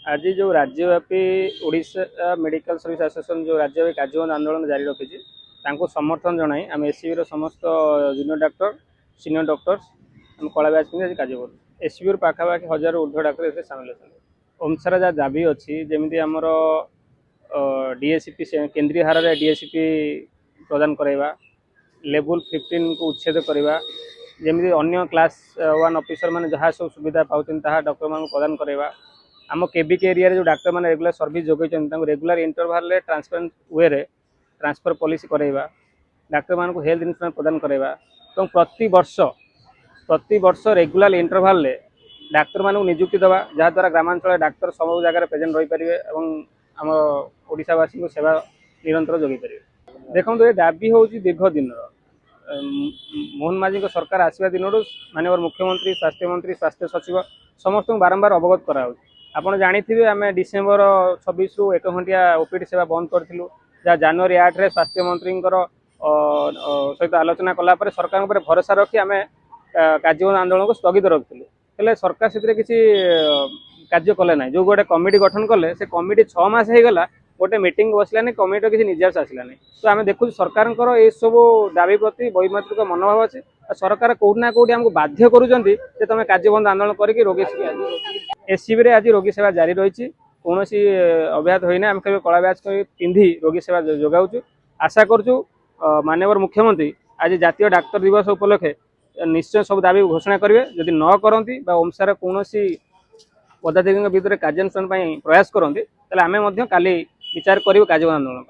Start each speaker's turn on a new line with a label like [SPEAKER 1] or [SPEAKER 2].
[SPEAKER 1] आज जो राज्यव्यापी ओडिशा मेडिकल सर्विस एसोसिएशन जो राज्यव्यापी कार्यबंद आंदोलन जारी रखी समर्थन जनाई आम एससीबी समस्त जूनियर डॉक्टर सीनियर डॉक्टर्स आम कला बैच पिंधि आज कार्यबंद एससीबी पाखापाखि 1000 ऊर्ध्व डाक्तर इसमें सामिल होती ओमसार जहाँ दाबी अच्छी जमी आमर डीएससीपी केन्द्रीय हार में डीएससीपी प्रदान करवा लेवल 15 को उच्छेद करवा जमी अन्य क्लास 1 ऑफिसर मैंने जहाँ सब सुविधा पाँच डॉक्टर मान प्रदान करवा आम केबीके एरिया जो डाक्टर मैंने रेगुलर सर्विस जोगेन रेगुलर इंटरवाल ट्रांसपेरेंट वे रे ट्रांसफर पॉलिसी करवा डाक्टर मान हेल्थ इंश्योरेंस प्रदान करवा और प्रति वर्ष रेगुलर इंटरवाल डाक्तर मान निजुक्ति देवा जहाँद्वारा ग्रामांचल डाक्तर सब जगह प्रेजेंट रही पारे और आम ओडिशावासी को सेवा निरंतर जोगे पारे। देखो ये दाबी हूँ दीर्घ दिन मोहन माझी सरकार आसवा दिन माननीय मुख्यमंत्री स्वास्थ्य सचिव समस्त बारंबार अवगत कराऊ आपड़ जानी आम डिसेम्बर 26 रु 1 घंटिया ओपीडी सेवा बंद करूँ जहाँ जनवरी 8 रे स्वास्थ्य मंत्री सहित आलोचना कलापर सरकार भरोसा रखी आम कार्यबंद आंदोलन को स्थगित रखिलु हेले सरकार से किसी कार्य कले ना जो गोटे कमिटी गठन कले से कमिटी 6 मास हो गला गोटे मीटिंग बसलानी कमिटी किसी निर्देश आसलानी तो आम देखु सरकार ये सब दाबी प्रति वैमात्रिक मनोभाव अच्छे सरकार कौटना कौटी आमको बाध्य करुँच तुम कार्यबंद आंदोलन करके रोगी एससीबी आज रोगी सेवा जारी रही कौन अव्याहत होना आम केवल कला बैच पिंधि रोगी सेवा जोगाऊ आशा करूँ माननीय मुख्यमंत्री आज जातीय डाक्तर दिवस उपलक्षे निश्चय सब दाबी घोषणा करेंगे जदि न करती ओमसार कौन पदाधिकारी भितर कार्यानुष्ठान प्रयास करते आम काली विचार करूँ कार्यबंद आंदोलन।